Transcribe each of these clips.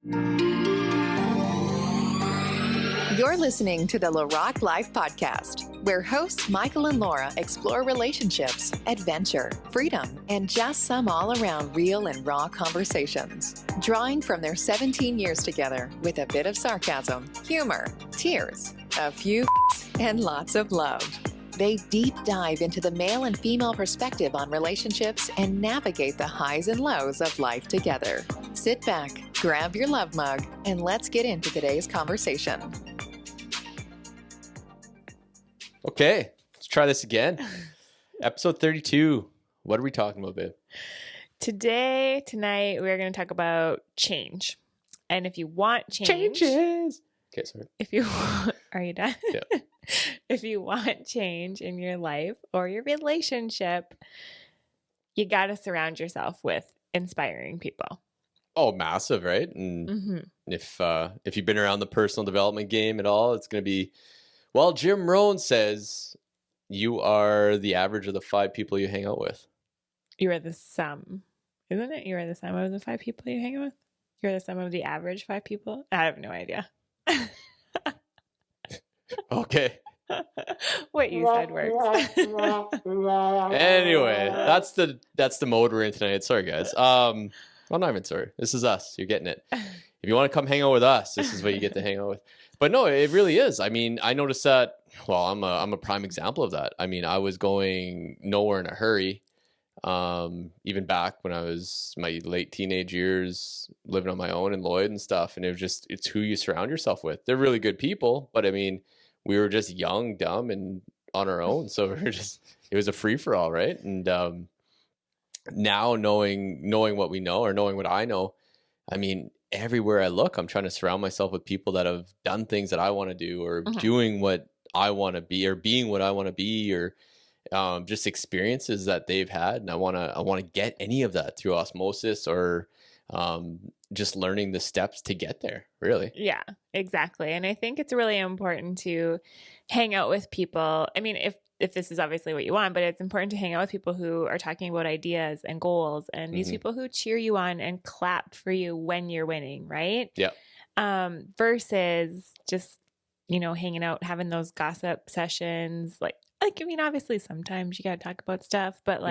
You're listening to the LaRocque Life Podcast, where hosts Michael and Laura explore relationships, adventure, freedom, and just some all-around real and raw conversations. Drawing from their 17 years together with a bit of sarcasm, humor, tears, a few and lots of love. They deep dive into the male and female perspective on relationships and navigate the highs and lows of life together. Sit back, grab your love mug, and let's get into today's conversation. Okay, let's try this again. Episode 32. What are we talking about, babe? Tonight, we're going to talk about change. And if you want Changes. Okay, sorry. Are you done? Yeah. If you want change in your life or your relationship, you got to surround yourself with inspiring people. Oh, massive, right? And if you've been around the personal development game at all, it's going to be, well, Jim Rohn says you are the average of the 5 people you hang out with. You are the sum, isn't it? You are the sum of the 5 people you hang out with? You're the sum of the average 5 people? I have no idea. Okay. What you said works. Anyway, that's the mode we're in tonight. Sorry, guys. Well, not even sorry. This is us. You're getting it. If you want to come hang out with us, this is what you get to hang out with. But no, it really is. I mean, I noticed that. Well, I'm a prime example of that. I mean, I was going nowhere in a hurry. Even back when I was my late teenage years, living on my own in Lloyd and stuff. And it's who you surround yourself with. They're really good people, but I mean, we were just young, dumb, and on our own. So it was a free for all, right? And now knowing what we know, or knowing what I know, I mean, everywhere I look, I'm trying to surround myself with people that have done things that I want to do, or doing what I want to be, or being what I want to be, or just experiences that they've had. And I want to get any of that through osmosis, or just learning the steps to get there, really. Yeah, exactly. And I think it's really important to hang out with people. I mean, if this is obviously what you want, but it's important to hang out with people who are talking about ideas and goals, and these people who cheer you on and clap for you when you're winning, right? Yeah. Versus just, hanging out, having those gossip sessions, I mean, obviously sometimes you got to talk about stuff, but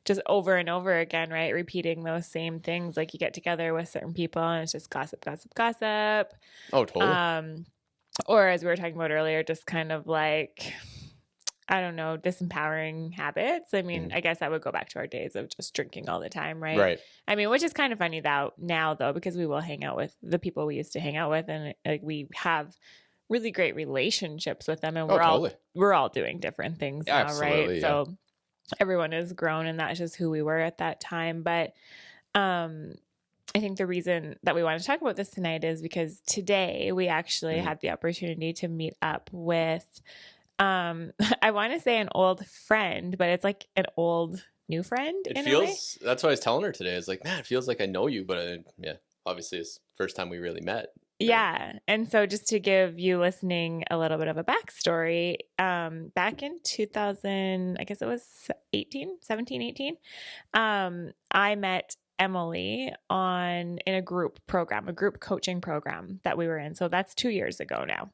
just over and over again, right? Repeating those same things. Like, you get together with certain people and it's just gossip. Oh, totally. Or as we were talking about earlier, just kind of like, I don't know, disempowering habits. I mean, I guess I would go back to our days of just drinking all the time, right? Right. I mean, which is kind of funny now though, because we will hang out with the people we used to hang out with, and we have really great relationships with them, and we're all doing different things now, absolutely, right? Yeah. So everyone has grown, and that's just who we were at that time. But I think the reason that we want to talk about this tonight is because today we actually had the opportunity to meet up with I want to say an old friend, but it's like an old new friend. That's what I was telling her today. It's like, man, it feels like I know you, but obviously it's the first time we really met. Yeah. And so just to give you listening a little bit of a backstory, back in 2000, I guess it was 17, 18, I met Emily in a group coaching program that we were in. So that's 2 years ago now.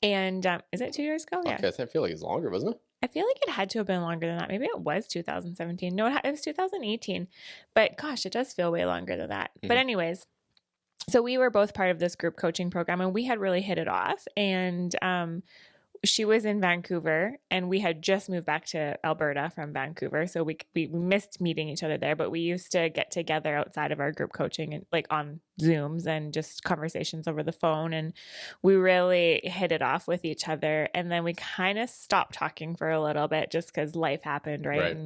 And is it 2 years ago? Yeah. Okay, I feel like it's longer, wasn't it? I feel like it had to have been longer than that. Maybe it was 2017. No, it was 2018. But gosh, it does feel way longer than that. But anyways, so we were both part of this group coaching program, and we had really hit it off. And she was in Vancouver, and we had just moved back to Alberta from Vancouver. So we missed meeting each other there, but we used to get together outside of our group coaching and on Zooms and just conversations over the phone. And we really hit it off with each other. And then we kind of stopped talking for a little bit just because life happened, right?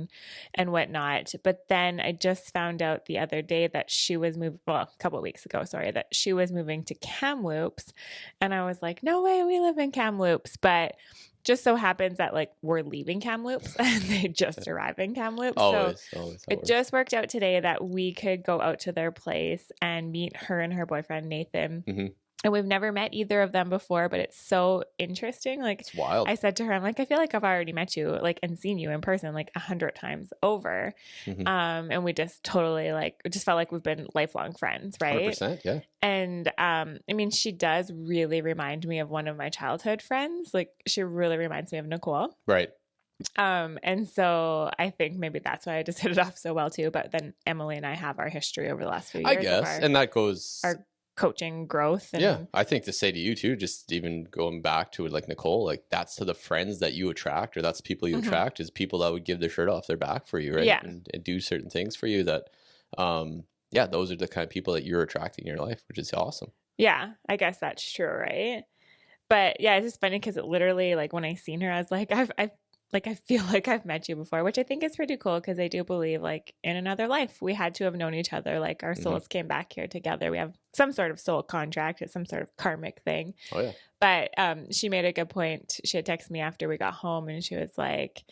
And whatnot. But then I just found out the other day that she was a couple of weeks ago, that she was moving to Kamloops. And I was like, no way, we live in Kamloops. But just so happens that we're leaving Kamloops and they just arrived in Kamloops. Always it just worked out today that we could go out to their place and meet her and her boyfriend, Nathan. And we've never met either of them before, but it's so interesting. Like, It's wild. I said to her, I'm like, I feel like I've already met you, like, and seen you in person like 100 times over. Mhm. And we just totally like, it just felt like we've been lifelong friends, right? 100%, yeah. And I mean, she does really remind me of one of my childhood friends. Like, she really reminds me of Nicole. Right. And so I think maybe that's why I just hit it off so well too. But then Emily and I have our history over the last few years. I guess. And that goes our coaching growth. And, yeah. I think to say to you too, just even going back to it, like Nicole, like that's to the friends that you attract, or that's people you attract, is people that would give their shirt off their back for you, right? Yeah. And do certain things for you that, yeah, those are the kind of people that you're attracting in your life, which is awesome. Yeah, I guess that's true, right? But yeah, it's just funny because it literally, like, when I seen her, I was like, I feel like I've met you before, which I think is pretty cool because I do believe, like, in another life, we had to have known each other. Like, our souls came back here together. We have some sort of soul contract. It's some sort of karmic thing. Oh, yeah. But she made a good point. She had texted me after we got home, and she was like,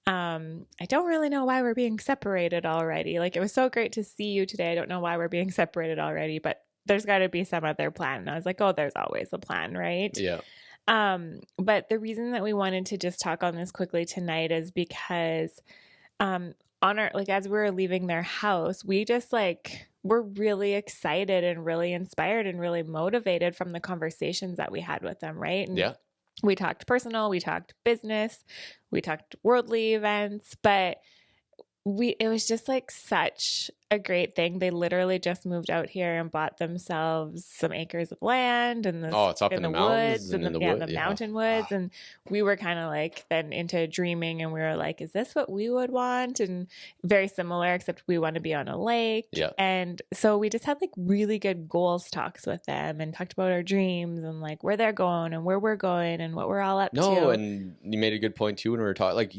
I don't really know why we're being separated already. Like, it was so great to see you today. I don't know why we're being separated already, but there's got to be some other plan. And I was like, oh, there's always a plan, right? Yeah. But the reason that we wanted to just talk on this quickly tonight is because, on our, like, as we were leaving their house, we just we're really excited and really inspired and really motivated from the conversations that we had with them. Right. And Yeah. we talked personal, we talked business, we talked worldly events, but it was just like such a great thing. They literally just moved out here and bought themselves some acres of land and it's up in the mountains woods and in the the wood, yeah. mountain woods. And we were kind of like then into dreaming, and we were like, is this what we would want? And very similar, except we want to be on a lake. Yeah. And so we just had like really good goals talks with them and talked about our dreams and like where they're going and where we're going and what we're all up to. No, and you made a good point too when we were talking. Like,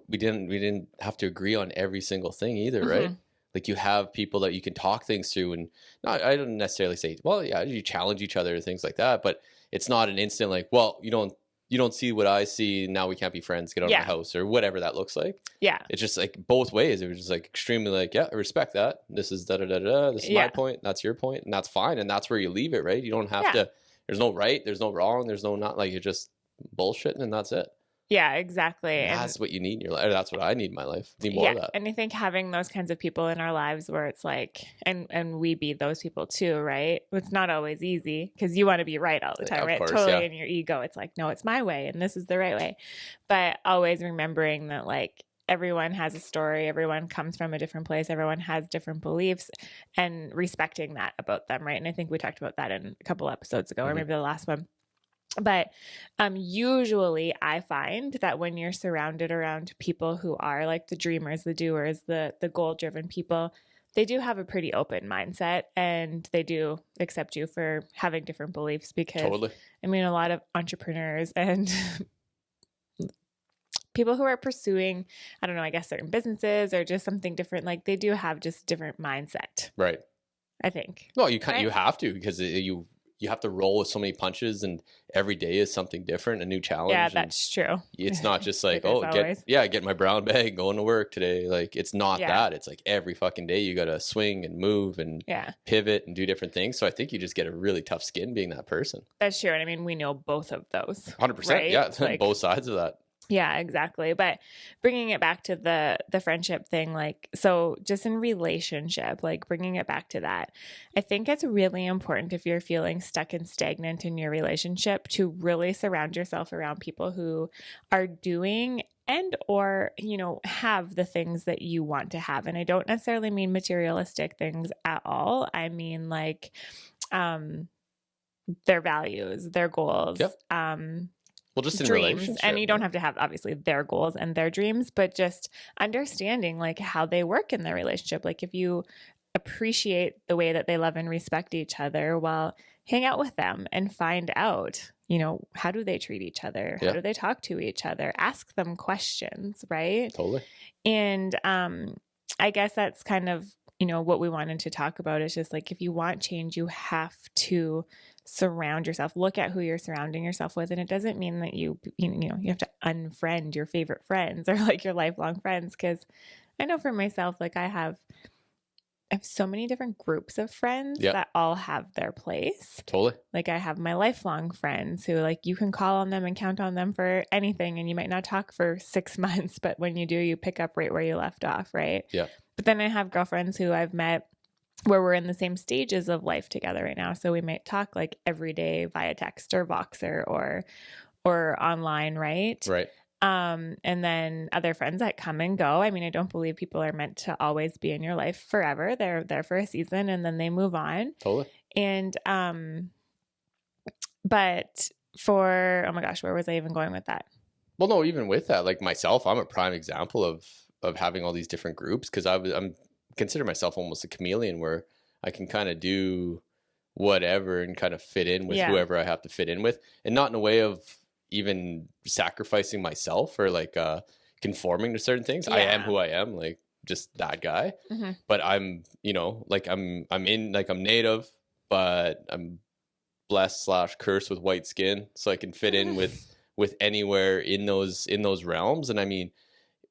we didn't have to agree on every single thing either, right? Like, you have people that you can talk things through, and I don't necessarily say, well, yeah, you challenge each other or things like that, but it's not an instant like, well, you don't see what I see, now we can't be friends, get out of my house, or whatever that looks like. Yeah. It's just like both ways. It was just like extremely like, yeah, I respect that. This is this is my point, that's your point, and that's fine, and that's where you leave it, right? You don't have to, there's no right, there's no wrong, there's no not, like, you're just bullshitting and that's it. Yeah, exactly. And that's what you need in your life. That's what I need in my life. I need more of that. And I think having those kinds of people in our lives where it's like, and we be those people too, right? It's not always easy because you want to be right all the time, right? Course, totally in your ego. It's like, no, it's my way and this is the right way. But always remembering that, like, everyone has a story. Everyone comes from a different place. Everyone has different beliefs, and respecting that about them, right? And I think we talked about that in a couple episodes ago, or maybe the last one. But usually I find that when you're surrounded around people who are like the dreamers, the doers, the goal-driven people, they do have a pretty open mindset, and they do accept you for having different beliefs because, I mean, a lot of entrepreneurs and people who are pursuing, I don't know, I guess certain businesses or just something different, like they do have just different mindset. Right. I think. No, you can't, you have to, because you have to roll with so many punches, and every day is something different, a new challenge. Yeah, that's true. It's not just like, get my brown bag, going to work today. Like, it's not that. It's like every fucking day you got to swing and move and pivot and do different things. So I think you just get a really tough skin being that person. That's true. And I mean, we know both of those. 100%. Right? Yeah. Like, both sides of that. Yeah, exactly. But bringing it back to the friendship thing, like, so just in relationship, like bringing it back to that, I think it's really important if you're feeling stuck and stagnant in your relationship to really surround yourself around people who are doing and or, have the things that you want to have. And I don't necessarily mean materialistic things at all. I mean like their values, their goals, well, just in dreams. And you don't have to have obviously their goals and their dreams, but just understanding like how they work in their relationship. Like if you appreciate the way that they love and respect each other, well, hang out with them and find out, how do they treat each other? How do they talk to each other? Ask them questions, right? Totally. And I guess that's kind of, what we wanted to talk about is just like, if you want change, you have to surround yourself, look at who you're surrounding yourself with. And it doesn't mean that you have to unfriend your favorite friends or like your lifelong friends. Cause I know for myself, like I have I have so many different groups of friends that all have their place. Totally. Like I have my lifelong friends who like you can call on them and count on them for anything, and you might not talk for 6 months, but when you do, you pick up right where you left off, right? Yeah. But then I have girlfriends who I've met where we're in the same stages of life together right now. So we might talk like every day via text or Voxer or online, right? Right. And then other friends that come and go. I mean, I don't believe people are meant to always be in your life forever. They're there for a season and then they move on. Totally. And, but for, oh my gosh, where was I even going with that? Well, no, even with that, like myself, I'm a prime example of having all these different groups, because I'm consider myself almost a chameleon, where I can kind of do whatever and kind of fit in with whoever I have to fit in with, and not in a way of even sacrificing myself or like conforming to certain things. I am who I am, like just that guy. But I'm, you know, like I'm native, but I'm blessed / cursed with white skin, so I can fit in with anywhere in those realms. And I mean,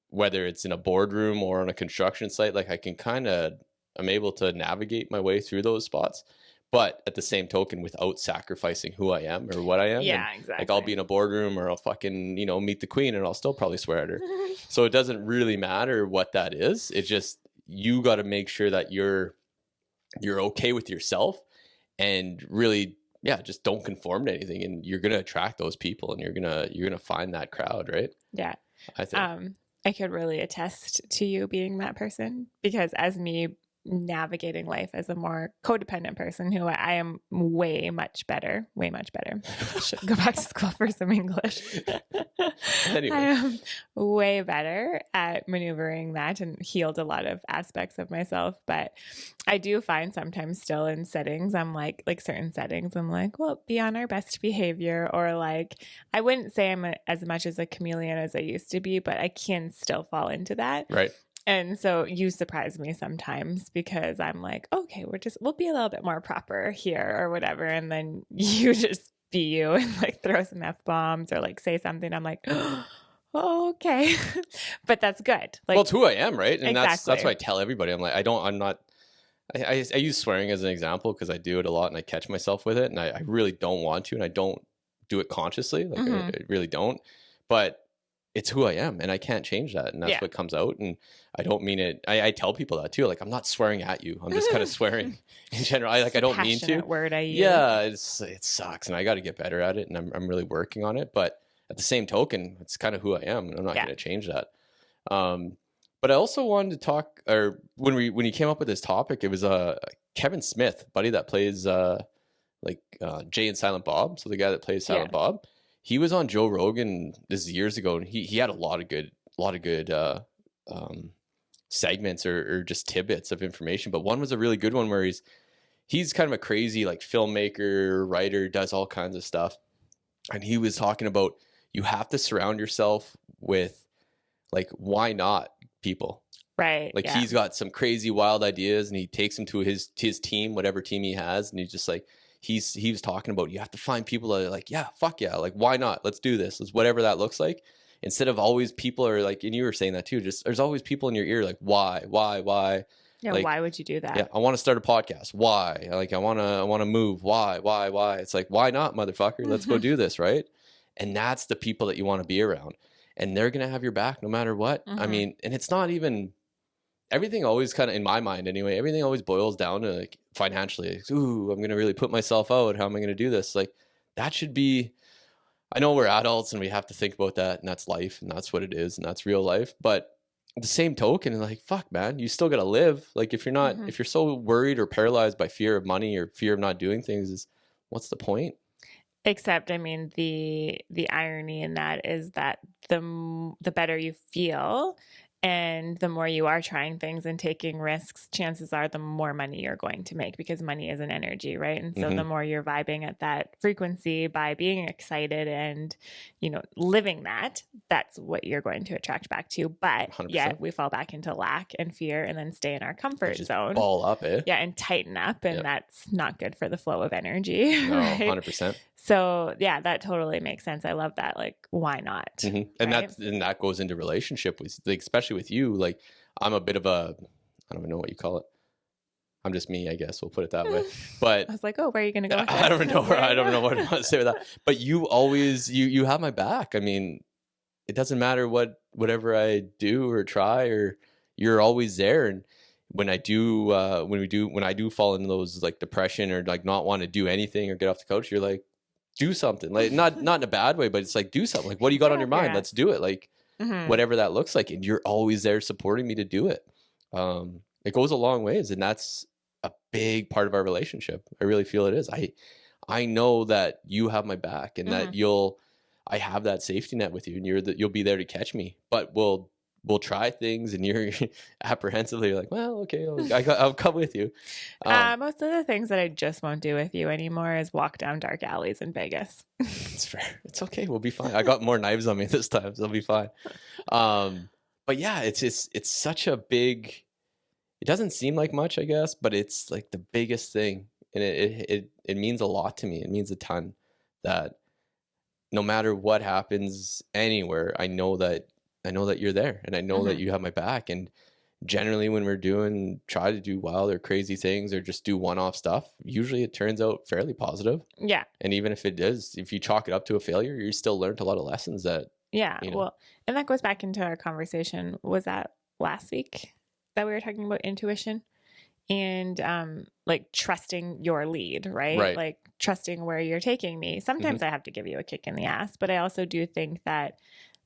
whether it's in a boardroom or on a construction site, like I'm able to navigate my way through those spots, but at the same token, without sacrificing who I am or what I am. Yeah, and, exactly. Like I'll be in a boardroom or I'll fucking, you know, meet the queen and I'll still probably swear at her. So it doesn't really matter what that is. It's just, you got to make sure that you're okay with yourself, and really, just don't conform to anything, and you're going to attract those people, and you're going to find that crowd, right? Yeah. I think. I could really attest to you being that person, because as me navigating life as a more codependent person, who I am way much better. I should go back to school for some English. Anyway. I am way better at maneuvering that and healed a lot of aspects of myself. But I do find sometimes still in settings, I'm like certain settings, I'm like, well, be on our best behavior, or like, I wouldn't say I'm as much as a chameleon as I used to be, but I can still fall into that. Right. And so you surprise me sometimes, because I'm like, okay, we'll be a little bit more proper here or whatever. And then you just be you and like throw some F-bombs or like say something. I'm like, oh, okay. But that's good. Like, well, it's who I am, right? And exactly. that's why I tell everybody. I'm like, I use swearing as an example because I do it a lot and I catch myself with it. And I really don't want to, and I don't do it consciously. Like I really don't. But it's who I am, and I can't change that. And that's what comes out. And I don't mean it. I tell people that too. Like, I'm not swearing at you. I'm just kind of swearing in general. I don't mean to. Word I use. Yeah, it sucks, and I got to get better at it, and I'm really working on it. But at the same token, it's kind of who I am, and I'm not going to change that. But I also wanted to talk, or when you came up with this topic, it was Kevin Smith, buddy that plays Jay and Silent Bob. So the guy that plays Silent Bob. He was on Joe Rogan this years ago, and he had a lot of good segments or just tidbits of information. But one was a really good one where he's kind of a crazy like filmmaker, writer, does all kinds of stuff. And he was talking about, you have to surround yourself with like, why not people? Right. Like he's got some crazy wild ideas, and he takes them to his team, whatever team he has, and he's just like, he was talking about, you have to find people that are like, yeah, fuck yeah, like why not? Let's do this. Let's whatever that looks like. Instead of always people are like, and you were saying that too, just there's always people in your ear like, why? Yeah, like, why would you do that? Yeah, I want to start a podcast. Why? Like I want to move. Why? It's like, why not, motherfucker? Let's go do this, right? And that's the people that you want to be around. And they're going to have your back no matter what. I mean, and it's not even, everything always kind of, in my mind anyway, everything always boils down to like financially. Like, ooh, I'm going to really put myself out. How am I going to do this? Like that should be, I know we're adults and we have to think about that, and that's life, and that's what it is, and that's real life. But the same token, like, fuck, man, you still got to live. Like if you're not, if you're so worried or paralyzed by fear of money or fear of not doing things, what's the point? Except, I mean, the irony in that is that the better you feel and the more you are trying things and taking risks, chances are the more money you're going to make, because money is an energy, right? And so the more you're vibing at that frequency by being excited and, living that's what you're going to attract back to. But 100%. yet we fall back into lack and fear and then stay in our comfort zone. Ball up, eh? Yeah, and tighten up. And that's not good for the flow of energy. No, right? 100%. So yeah, that totally makes sense. I love that. Like, why not? And right? that goes into relationship with, like, especially with you. Like, I'm a bit of a, I don't even know what you call it, I'm just me, I guess we'll put it that way. But I was like, oh, where are you going to go with I this? don't know. I don't know what I want to say with that. But you always, you have my back. I mean, it doesn't matter whatever I do or try, or you're always there. And when I do fall into those like depression or like not want to do anything or get off the couch, you're like, do something, like not in a bad way, but it's like, do something. Like, what do you got on your mind? Let's do it. Like whatever that looks like. And you're always there supporting me to do it. It goes a long ways, and that's a big part of our relationship. I really feel it is. I know that you have my back, and that I have that safety net with you, and you'll be there to catch me. But we'll try things, and you're apprehensively like, well, okay, I'll come with you. Most of the things that I just won't do with you anymore is walk down dark alleys in Vegas. It's fair. It's okay. We'll be fine. I got more knives on me this time, so I'll be fine. But yeah, it's such a big. It doesn't seem like much, I guess, but it's like the biggest thing, and it means a lot to me. It means a ton that no matter what happens anywhere, I know that you're there, and I know that you have my back. And generally when we're try to do wild or crazy things or just do one-off stuff, usually it turns out fairly positive. Yeah. And even if if you chalk it up to a failure, you still learned a lot of lessons that. Yeah. Well, and that goes back into our conversation. Was that last week that we were talking about intuition and like trusting your lead, right? Like trusting where you're taking me. Sometimes I have to give you a kick in the ass, but I also do think that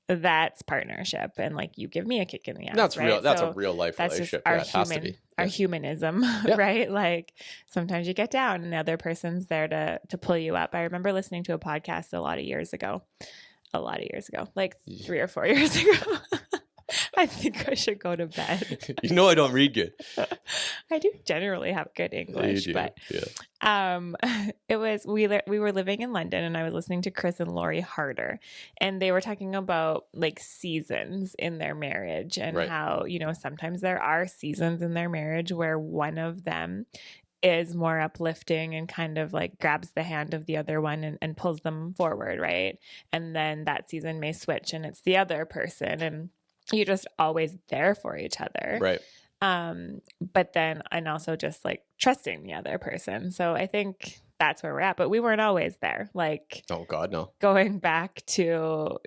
that's partnership, and like you give me a kick in the ass. That's right? real. That's a real life relationship. Just our humanism, right? Like sometimes you get down and the other person's there to pull you up. I remember listening to a podcast a lot of years ago, like 3 or 4 years ago. I think I should go to bed. You know I don't read good. I do generally have good English, but it was we were living in London, and I was listening to Chris and Lori Harder, and they were talking about like seasons in their marriage, and how sometimes there are seasons in their marriage where one of them is more uplifting and kind of like grabs the hand of the other one and pulls them forward, right? And then that season may switch, and it's the other person, and you're just always there for each other. Right. But then, and also just like trusting the other person. So I think that's where we're at, but we weren't always there. Like, oh God, no. Going back to,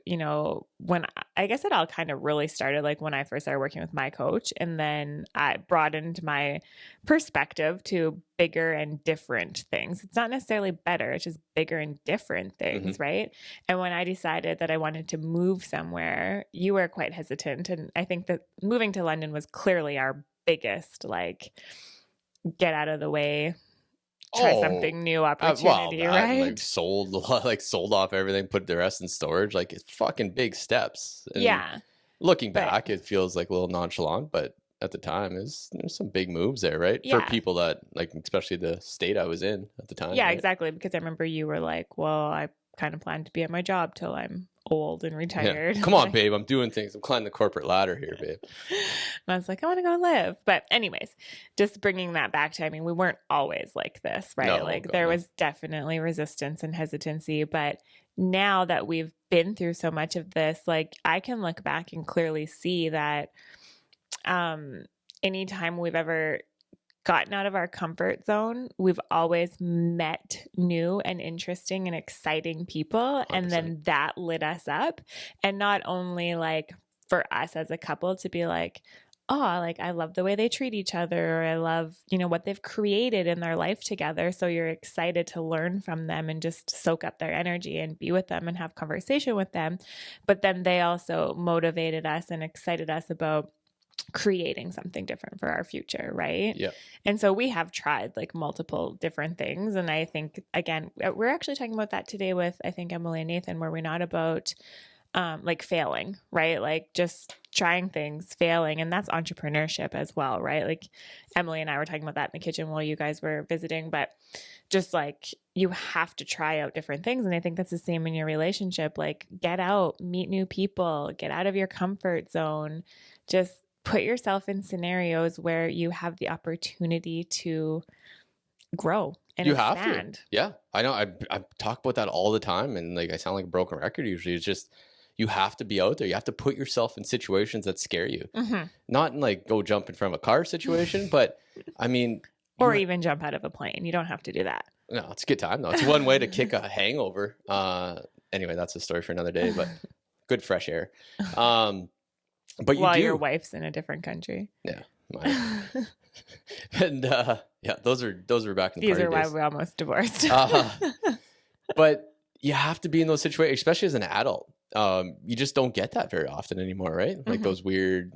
when I guess it all kind of really started, like when I first started working with my coach, and then I broadened my perspective to bigger and different things. It's not necessarily better. It's just bigger and different things. Right. And when I decided that I wanted to move somewhere, you were quite hesitant. And I think that moving to London was clearly our biggest, like, get out of the way, try something new opportunity, right? Like sold off everything, put the rest in storage. Like, it's fucking big steps. And looking back, it feels like a little nonchalant, but at the time, there's some big moves there, right? For people that, like, especially the state I was in at the time. Yeah, right? exactly. Because I remember you were like, well, I kind of plan to be at my job till I'm old and retired. Yeah. Come on, babe. I'm doing things. I'm climbing the corporate ladder here, babe. And I was like, I want to go live. But anyways, just bringing that back to, we weren't always like this, right? No, like there was definitely resistance and hesitancy. But now that we've been through so much of this, like I can look back and clearly see that anytime we've ever gotten out of our comfort zone, we've always met new and interesting and exciting people. 100%. And then that lit us up. And not only like for us as a couple to be like, oh, like I love the way they treat each other, or I love, what they've created in their life together. So you're excited to learn from them and just soak up their energy and be with them and have conversation with them. But then they also motivated us and excited us about creating something different for our future, right? Yeah. And so we have tried like multiple different things. And I think, again, we're actually talking about that today with, I think, Emily and Nathan, where we're not about like failing, right? Like just trying things, failing. And that's entrepreneurship as well, right? Like Emily and I were talking about that in the kitchen while you guys were visiting, but just like you have to try out different things. And I think that's the same in your relationship. Like get out, meet new people, get out of your comfort zone, just put yourself in scenarios where you have the opportunity to grow and expand. Have to. Yeah, I know. I talk about that all the time, and like I sound like a broken record usually. It's just you have to be out there. You have to put yourself in situations that scare you. Not in like go jump in front of a car situation, but Or even jump out of a plane. You don't have to do that. No, it's a good time though. It's one way to kick a hangover. Anyway, that's a story for another day, but good fresh air. But while your wife's in a different country. Yeah. And yeah, those were back in the These party are why days. we almost divorced. But you have to be in those situations, especially as an adult. You just don't get that very often anymore, right? Like those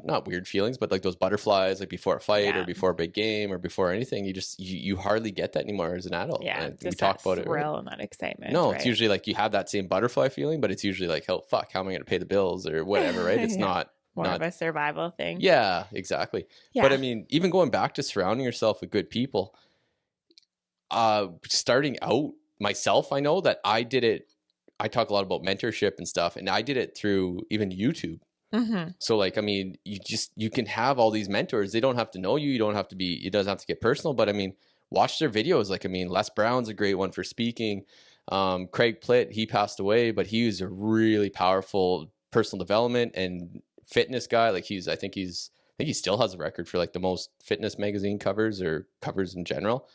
not weird feelings, but like those butterflies, like before a fight or before a big game or before anything. You hardly get that anymore as an adult. Yeah, and just we talk about it, thrill right? and that excitement. No, right? It's usually like you have that same butterfly feeling, but it's usually like, oh fuck, how am I going to pay the bills or whatever, right? It's not more of a survival thing. Yeah, exactly. Yeah. But I mean, even going back to surrounding yourself with good people, starting out myself, I know that I did it. I talk a lot about mentorship and stuff, and I did it through even YouTube. So like, I mean, you can have all these mentors. They don't have to know you. You don't have to it doesn't have to get personal, but I mean, watch their videos. Like, I mean, Les Brown's a great one for speaking. Craig Plitt, he passed away, but he was a really powerful personal development and fitness guy. Like I think he still has a record for like the most fitness magazine covers or covers in general.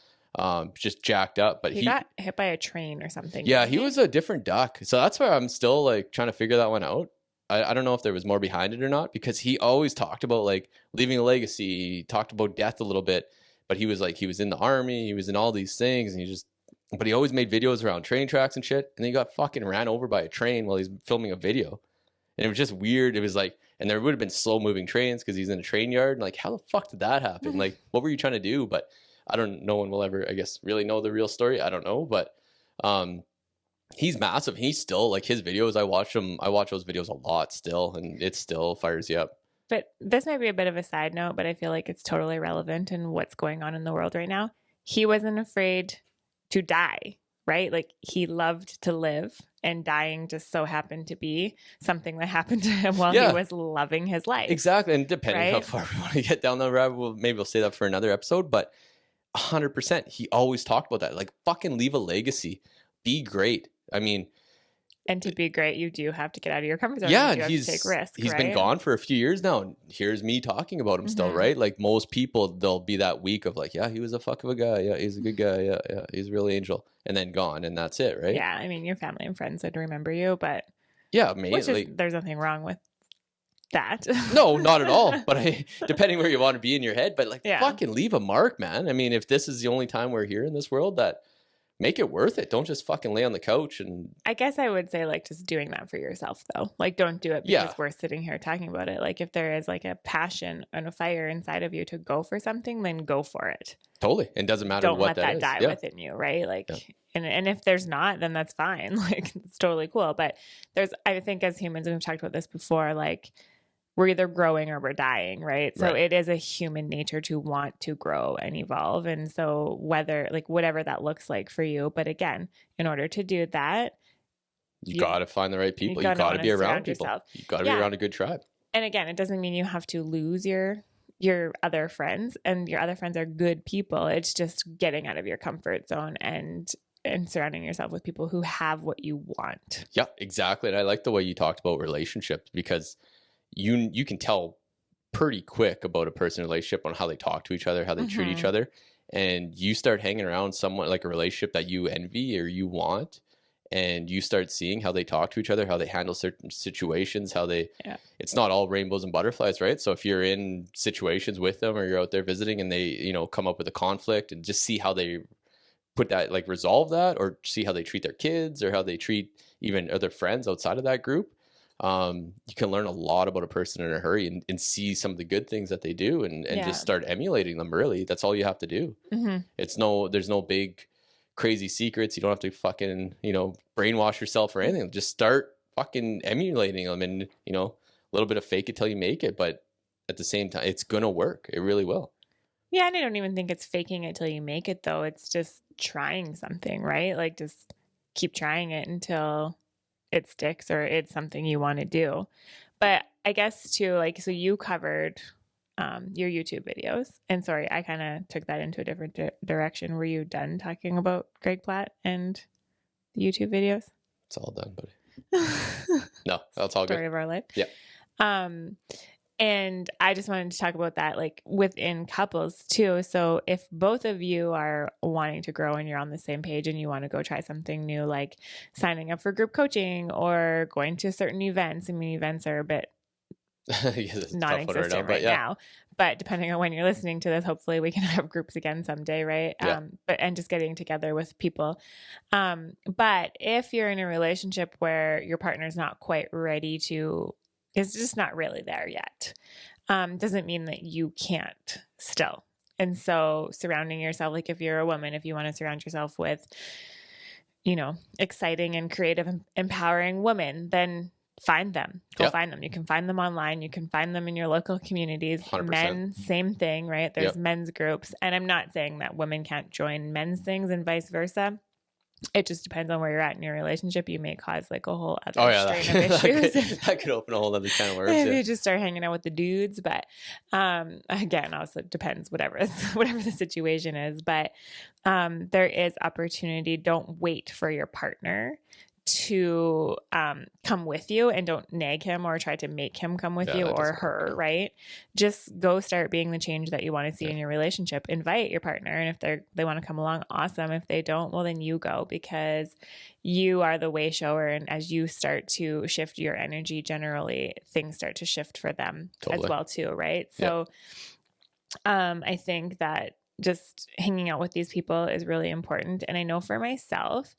Just jacked up, but he got hit by a train or something. Yeah, he was a different duck. So that's why I'm still like trying to figure that one out. I don't know if there was more behind it or not, because he always talked about like leaving a legacy. He talked about death a little bit, but he was in the army, he was in all these things, and but he always made videos around train tracks and shit. And then he got fucking ran over by a train while he's filming a video. And it was just weird. It was like, and there would have been slow moving trains because he's in a train yard. And like, how the fuck did that happen? Like, what were you trying to do? But no one will ever, I guess, really know the real story. I don't know. But he's massive. He's still like his videos. I watch those videos a lot still, and it still fires you up. But this might be a bit of a side note, but I feel like it's totally relevant in what's going on in the world right now. He wasn't afraid to die, right? Like he loved to live, and dying just so happened to be something that happened to him while he was loving his life. Exactly. And depending how far we want to get down the rabbit, maybe we'll say that for another episode, but 100%, he always talked about that. Like, fucking leave a legacy. Be great. I mean, and to be great, you do have to get out of your comfort zone. Yeah, you have to take risks. He's been gone for a few years now, and here's me talking about him still, right? Like most people, they'll be that week of like, yeah, he was a fuck of a guy. Yeah, he's a good guy. Yeah, he's a real angel, and then gone, and that's it, right? Yeah, I mean, your family and friends would remember you, but yeah, maybe there's nothing wrong with that. No, not at all. But depending where you want to be in your head, but like, fucking leave a mark, man. I mean, if this is the only time we're here in this world, that make it worth it. Don't just fucking lay on the couch. And I guess I would say like just doing that for yourself though. Like don't do it because we're sitting here talking about it. Like if there is like a passion and a fire inside of you to go for something, then go for it. Totally. And doesn't matter what that is. Don't let that die within you, right? Like and if there's not, then that's fine. Like it's totally cool. But I think as humans, and we've talked about this before, like we're either growing or we're dying, right? So it is a human nature to want to grow and evolve. And so whatever that looks like for you. But again, in order to do that, you got to find the right people. You got to be around people. You got to be around a good tribe. And again, it doesn't mean you have to lose your other friends, and your other friends are good people. It's just getting out of your comfort zone and surrounding yourself with people who have what you want. Yeah, exactly. And I like the way you talked about relationships, because you can tell pretty quick about a person's relationship on how they talk to each other, how they treat each other. And you start hanging around someone like a relationship that you envy or you want, and you start seeing how they talk to each other, how they handle certain situations, it's not all rainbows and butterflies, right? So if you're in situations with them or you're out there visiting and they, come up with a conflict, and just see how they put that, like resolve that, or see how they treat their kids or how they treat even other friends outside of that group. You can learn a lot about a person in a hurry and see some of the good things that they do and just start emulating them. Really, that's all you have to do. There's no big crazy secrets. You don't have to fucking, brainwash yourself or anything. Just start fucking emulating them, and, a little bit of fake it till you make it. But at the same time, it's going to work. It really will. Yeah. And I don't even think it's faking it till you make it though. It's just trying something, right? Like just keep trying it until it sticks or it's something you want to do. But I guess too, like, so you covered your YouTube videos, and sorry, I kind of took that into a different direction. Were you done talking about Greg Platt and the YouTube videos? It's all done, buddy. No, that's all good. Story of our life. Yeah. And I just wanted to talk about that, like within couples too. So if both of you are wanting to grow and you're on the same page and you want to go try something new, like signing up for group coaching or going to certain events. I mean, events are a bit non-existent right now, but depending on when you're listening to this, hopefully we can have groups again someday, right? And just getting together with people. But if you're in a relationship where your partner's not quite ready to, is just not really there yet, doesn't mean that you can't still. And so surrounding yourself, like if you're a woman, if you want to surround yourself with, exciting and creative, empowering women, then find them. Go find them. You can find them online. You can find them in your local communities. 100%. Men, same thing, right? There's men's groups. And I'm not saying that women can't join men's things and vice versa. It just depends on where you're at in your relationship. You may cause like a whole other strain of issues. that could open a whole other can of worms. If you just start hanging out with the dudes. But again, also depends whatever the situation is. But there is opportunity. Don't wait for your partner to come with you, and don't nag him or try to make him come with you or her, right? Just go start being the change that you want to see in your relationship. Invite your partner, and if they want to come along, awesome. If they don't, well, then you go, because you are the way shower, and as you start to shift your energy, generally things start to shift for them as well too, right? So I think that just hanging out with these people is really important. And I know for myself,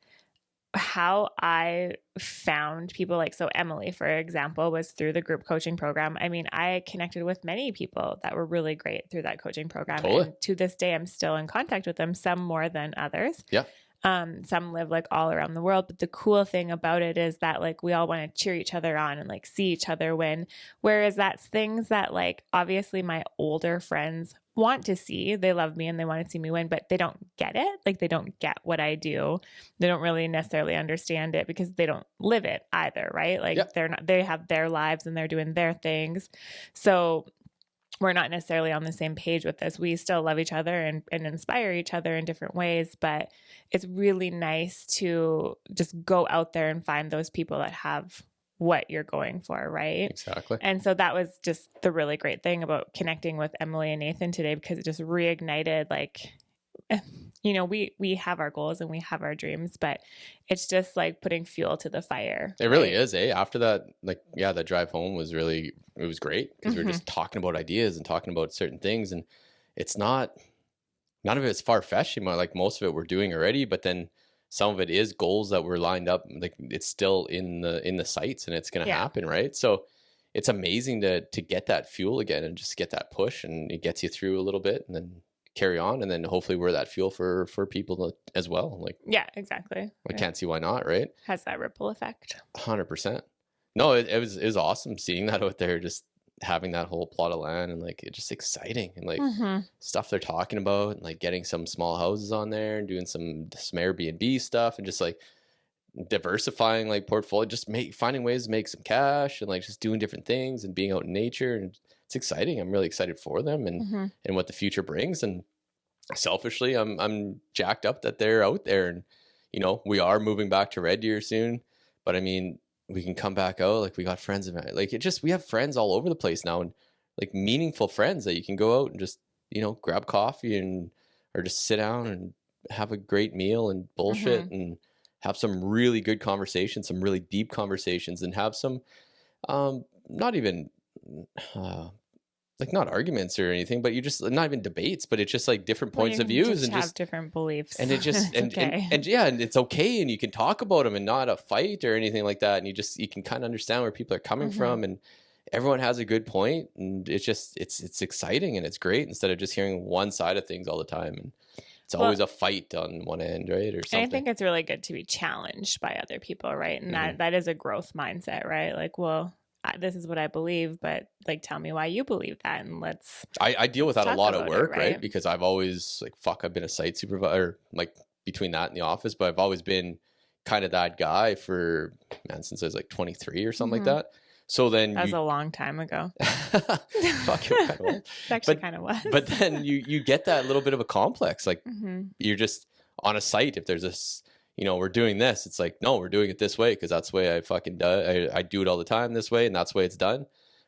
how I found people, like, so Emily, for example, was through the group coaching program. I mean, I connected with many people that were really great through that coaching program. Totally. And to this day, I'm still in contact with them, some more than others. Yeah. Some live like all around the world. But the cool thing about it is that like we all want to cheer each other on and like see each other win. Whereas that's things that like obviously my older friends want to see. They love me and they want to see me win, but they don't get it. Like they don't get what I do. They don't really necessarily understand it because they don't live it either, right? Like they have their lives and they're doing their things. So we're not necessarily on the same page with this. We still love each other and inspire each other in different ways, but it's really nice to just go out there and find those people that have what you're going for, right? Exactly. And so that was just the really great thing about connecting with Emily and Nathan today, because it just reignited, like, you know, we have our goals and we have our dreams, but it's just like putting fuel to the fire. It really is, eh? After that, like, yeah, the drive home was really, it was great because we were just talking about ideas and talking about certain things, and it's not, none of it's far-fetched. Like most of it we're doing already, but then some of it is goals that were lined up. Like it's still in the sights and it's going to happen. Right. So it's amazing to get that fuel again and just get that push, and it gets you through a little bit and then carry on. And then hopefully we're that fuel for people as well. Like, yeah, exactly. I can't see why not. Right. Has that ripple effect. 100%. No, it was awesome seeing that out there, just having that whole plot of land, and like it's just exciting, and like stuff they're talking about, and like getting some small houses on there and doing some Airbnb stuff, and just like diversifying like portfolio, just finding ways to make some cash, and like just doing different things and being out in nature. And it's exciting. I'm really excited for them and what the future brings. And selfishly, I'm jacked up that they're out there, and you know, we are moving back to Red Deer soon, but I mean, we can come back out. Like we got friends of it. Like we have friends all over the place now, and like meaningful friends that you can go out and just, you know, grab coffee or just sit down and have a great meal and bullshit and have some really good conversations, some really deep conversations, and have some, not even, like not arguments or anything, but you just not even debates, but it's just like different points of views and just different beliefs. And it just, and it's okay. And you can talk about them and not a fight or anything like that. And you can kind of understand where people are coming from, and everyone has a good point. And it's just, it's exciting and it's great instead of just hearing one side of things all the time. And it's always a fight on one end, right? Or something. I think it's really good to be challenged by other people, right? And that is a growth mindset, right? Like, well, this is what I believe, but like, tell me why you believe that. And I deal with that a lot at work, right? Because I've always I've been a site supervisor, like between that and the office, but I've always been kind of that guy since I was like 23 or something like that. So then that was a long time ago. Fuck, it kind of was. It actually kind of was. But then you get that little bit of a complex. Like you're just on a site. If there's this, you know, we're doing this, it's like, no, we're doing it this way because that's the way I fucking do. I do it all the time this way, and that's the way it's done.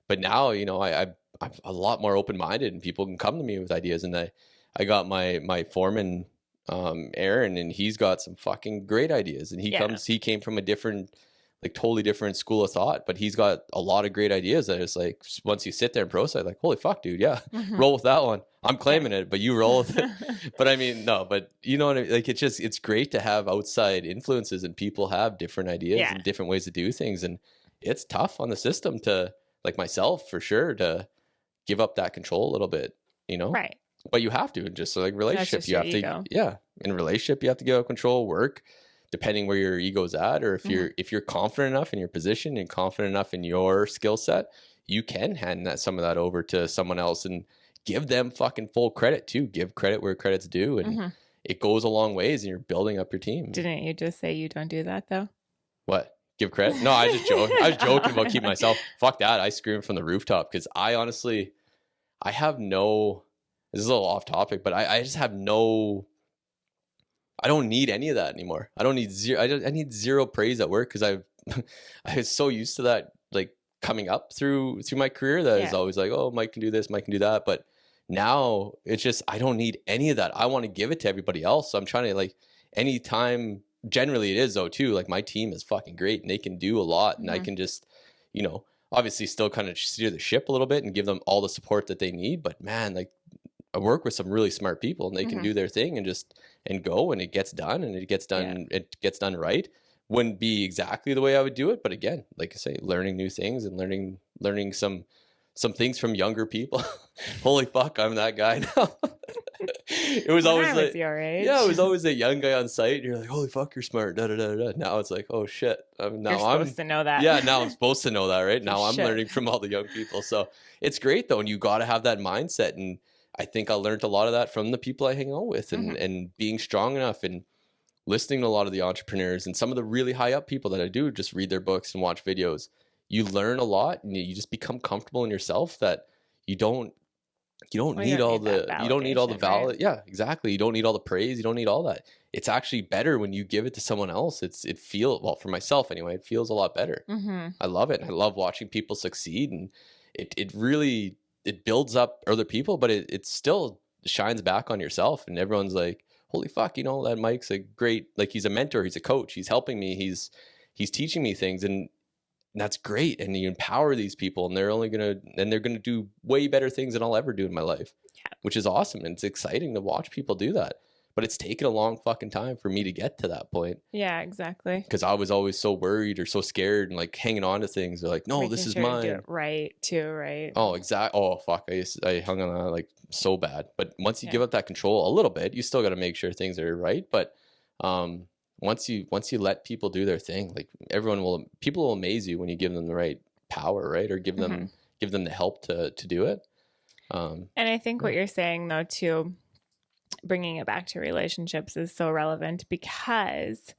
But now, you know, I I'm a lot more open-minded, and people can come to me with ideas. And I got my foreman, Aaron, and he's got some fucking great ideas. And he came from a different, like totally different school of thought, but he's got a lot of great ideas that it's like, once you sit there and process, like, holy fuck, dude. Yeah. Roll with that one. I'm claiming it, but you roll with it. But I mean, no, but you know what I mean? Like, it's great to have outside influences, and people have different ideas and different ways to do things. And it's tough on the system to, like myself for sure, to give up that control a little bit, you know? Right. But you have to, just like relationship, you have ego. to, in a relationship, you have to give up control, work, depending where your ego's at, or if you're confident enough in your position and confident enough in your skill set, you can hand some of that over to someone else and give them fucking full credit too. Give credit where credit's due, and it goes a long ways, and you're building up your team. Didn't you just say you don't do that though? What? Give credit? No, I just joke. I was joking about keeping myself. Fuck that. I scream from the rooftop, because I honestly, have no. This is a little off topic, but I just have no. I don't need any of that anymore. I don't need zero. I need zero praise at work, because I was so used to that, like coming up through my career, that it's always like, oh, Mike can do this, Mike can do that. But now it's just, I don't need any of that. I want to give it to everybody else. So I'm trying to, like, anytime. Generally it is though too. Like, my team is fucking great, and they can do a lot, and I can just, obviously still kind of steer the ship a little bit and give them all the support that they need. But man, like, I work with some really smart people, and they can do their thing and go, and it gets done, and it gets done. It gets done right. Wouldn't be exactly the way I would do it, but again, like I say, learning new things and learning some things from younger people. Holy fuck, I'm that guy now. It was always like, your age. Yeah, it was always a young guy on site. And you're like, holy fuck, you're smart. Da, da, da, da. Now it's like, oh shit. You're supposed to know that. Yeah, now I'm supposed to know that, right? Now I'm learning from all the young people. So it's great though, and you got to have that mindset. And I think I learned a lot of that from the people I hang out with, and being strong enough, and listening to a lot of the entrepreneurs and some of the really high up people that I do just read their books and watch videos. You learn a lot, and you just become comfortable in yourself, that you don't need all the valid. Yeah, exactly. You don't need all the praise. You don't need all that. It's actually better when you give it to someone else. It feels, well, for myself anyway, it feels a lot better. I love it. I love watching people succeed, and it really, it builds up other people, but it still shines back on yourself, and everyone's like, holy fuck, that Mike's a great, like, he's a mentor, he's a coach, he's helping me, he's teaching me things, and that's great. And you empower these people, and they're gonna do way better things than I'll ever do in my life, which is awesome. And it's exciting to watch people do that. But it's taken a long fucking time for me to get to that point. Yeah, exactly. Because I was always so worried or so scared and like hanging on to things. They're like, no, making this is sure mine. to do it right too, right? Oh, exactly. Oh, fuck. I hung on that like so bad. But once you give up that control a little bit, you still got to make sure things are right. But once you let people do their thing, like people will amaze you when you give them the right power, right? Or give them the help to do it. And I think what you're saying though too, bringing it back to relationships, is so relevant, because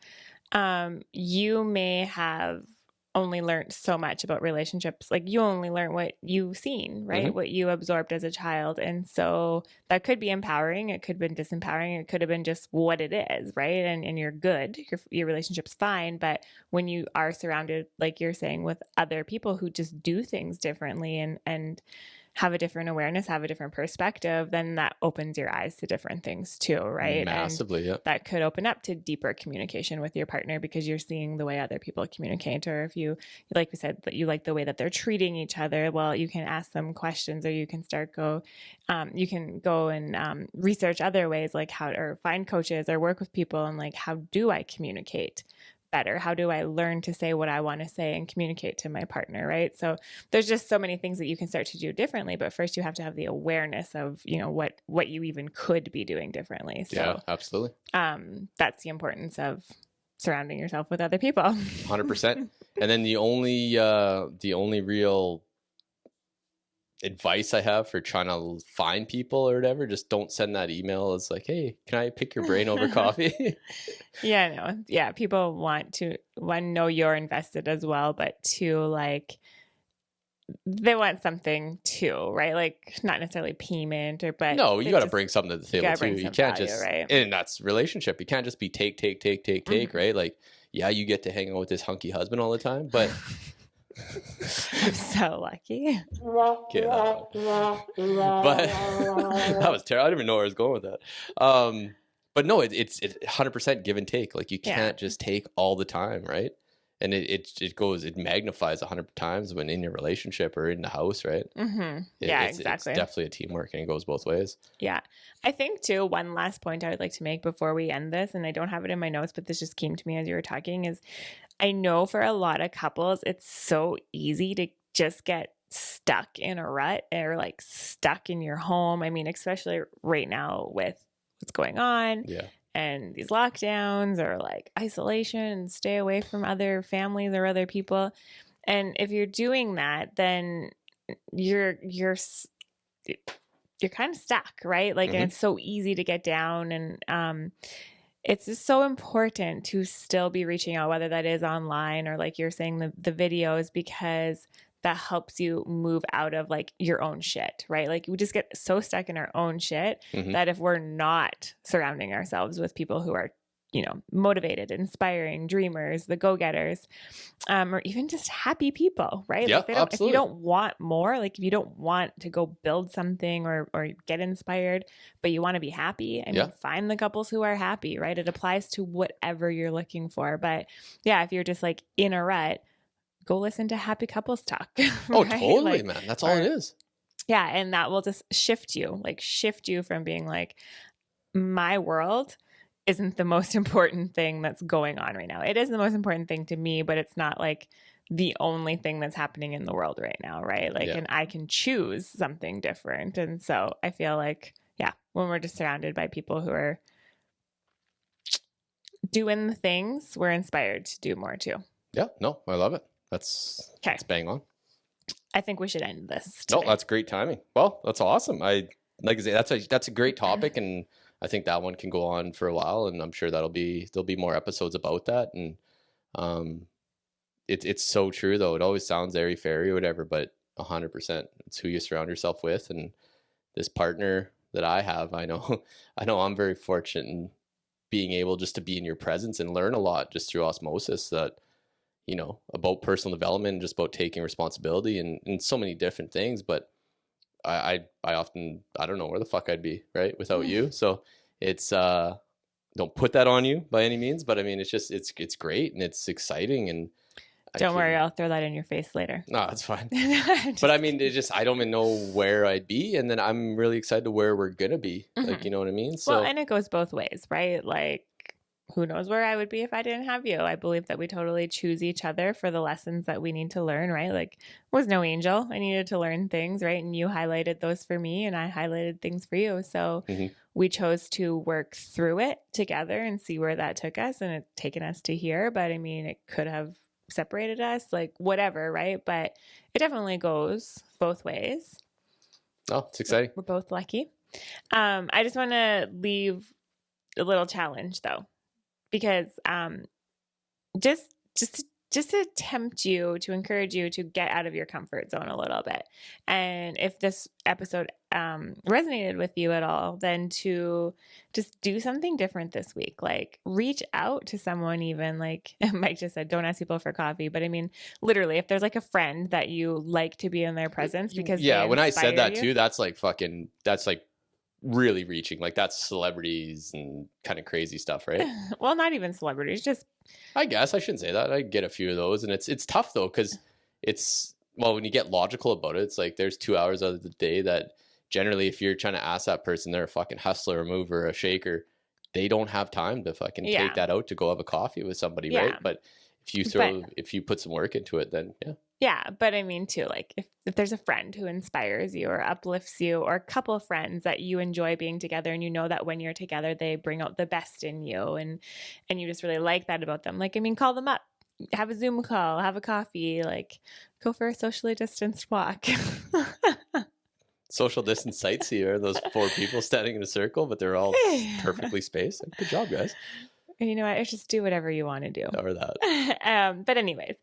you may have only learned so much about relationships. Like, you only learn what you've seen, right? What you absorbed as a child. And so that could be empowering. It could have been disempowering. It could have been just what it is, right? And you're good. Your relationship's fine. But when you are surrounded, like you're saying, with other people who just do things differently and have a different awareness, have a different perspective, then that opens your eyes to different things too, right? Massively, yeah. That could open up to deeper communication with your partner, because you're seeing the way other people communicate. Or if you, like we said, that you like the way that they're treating each other, well, you can ask them questions, or you can you can go and research other ways, like or find coaches or work with people, and like, how do I communicate better? How do I learn to say what I want to say and communicate to my partner, right? So there's just so many things that you can start to do differently, but first you have to have the awareness of, what you even could be doing differently. So, yeah, absolutely. That's the importance of surrounding yourself with other people. 100%. And then the only real advice I have for trying to find people or whatever, just don't send that email. It's like, hey, can I pick your brain over coffee? Yeah. People want to, one, know you're invested as well, but two, like, they want something too, right? Like, not necessarily payment but no, you got to bring something to the table too. You can't value, just, right? And that's relationship. You can't just be take, right? Like, yeah, you get to hang out with this hunky husband all the time, but I'm so lucky. Okay, but that was terrible. I didn't even know where I was going with that. But no, it's 100% give and take. Like you can't just take all the time, right? And it magnifies 100 times when in your relationship or in the house, right? Mm-hmm. Exactly. Exactly. It's definitely a teamwork, and it goes both ways. Yeah. I think too, one last point I would like to make before we end this, and I don't have it in my notes, but this just came to me as you were talking, is I know for a lot of couples, it's so easy to just get stuck in a rut or like stuck in your home. I mean, especially right now with what's going on. Yeah. And these lockdowns or like isolation and stay away from other families or other people. And if you're doing that, then you're kind of stuck, right? Like, and it's so easy to get down. And it's just so important to still be reaching out, whether that is online or like you're saying the videos, because that helps you move out of like your own shit, right? Like we just get so stuck in our own shit that if we're not surrounding ourselves with people who are, you know, motivated, inspiring, dreamers, the go-getters, or even just happy people, right? Yeah, like they don't, absolutely. if you don't want more, like if you don't want to go build something or get inspired, but you want to be happy, I mean, find the couples who are happy, right? It applies to whatever you're looking for. But yeah, if you're just like in a rut, go listen to happy couples talk. Oh, right? totally, like, man. That's all it is. Yeah. And that will just shift you from being like, my world isn't the most important thing that's going on right now. It is the most important thing to me, but it's not like the only thing that's happening in the world right now. Right. Like, and I can choose something different. And so I feel like, when we're just surrounded by people who are doing the things, we're inspired to do more too. Yeah. No, I love it. That's bang on. I think we should end this today. No, that's great timing. Well, that's awesome. Like I say, that's a great topic, and I think that one can go on for a while, and I'm sure there'll be more episodes about that. And it's so true though. It always sounds airy fairy or whatever, but 100%, it's who you surround yourself with. And this partner that I have, I know I'm very fortunate in being able just to be in your presence and learn a lot just through osmosis, that you know, about personal development, just about taking responsibility and so many different things. But I often, I don't know where the fuck I'd be, right, without you. So it's, don't put that on you by any means, but I mean, it's just, it's great and it's exciting. And don't worry, I'll throw that in your face later. No, it's fine. But I mean, I don't even know where I'd be. And then I'm really excited to where we're going to be. Like, you know what I mean? So, well, and it goes both ways, right? Like, who knows where I would be if I didn't have you. I believe that we totally choose each other for the lessons that we need to learn, right? Like, I was no angel. I needed to learn things, right? And you highlighted those for me and I highlighted things for you. So we chose to work through it together and see where that took us, and it's taken us to here. But I mean, it could have separated us, like whatever, right? But it definitely goes both ways. Oh, it's exciting. We're both lucky. I just want to leave a little challenge though, because just to tempt you, to encourage you to get out of your comfort zone a little bit. And if this episode resonated with you at all, then to just do something different this week. Like reach out to someone, even like Mike just said, don't ask people for coffee. But I mean, literally, if there's like a friend that you like to be in their presence because when I said that you, too, that's like really reaching, like that's celebrities and kind of crazy stuff, right? Well, not even celebrities, just I guess I shouldn't say that. I get a few of those, and it's tough though, because when you get logical about it, it's like there's 2 hours out of the day that generally if you're trying to ask that person, they're a fucking hustler, a mover, a shaker, they don't have time to fucking take that out to go have a coffee with somebody, right? But if you put some work into it, then yeah, but I mean too, like if there's a friend who inspires you or uplifts you, or a couple of friends that you enjoy being together, and you know that when you're together they bring out the best in you, and you just really like that about them. Like, I mean, call them up, have a Zoom call, have a coffee, like go for a socially distanced walk. Social distance sightseer, those 4 people standing in a circle, but they're all perfectly spaced. Good job, guys. You know what? It's just do whatever you want to do. Or that. But anyways,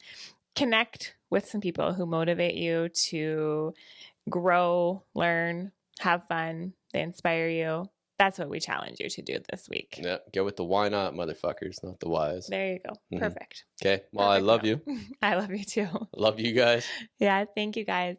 connect with some people who motivate you to grow, learn, have fun. They inspire you. That's what we challenge you to do this week. Yeah, get with the why not motherfuckers, not the whys. There you go. Perfect. Okay. Well, Perfect. I love you. I love you too. Love you guys. Yeah. Thank you guys.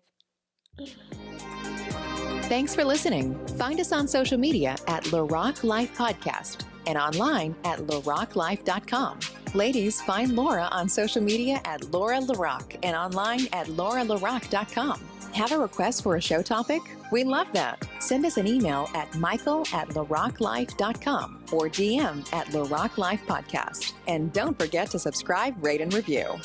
Thanks for listening. Find us on social media at LaRocque Life Podcast and online at LaRocqueLife.com. Ladies, find Laura on social media at Laura LaRocque and online at LauraLaRocque.com. Have a request for a show topic? We love that. Send us an email at michael@LaRocqueLife.com or DM at LaRocque Life Podcast. And don't forget to subscribe, rate, and review.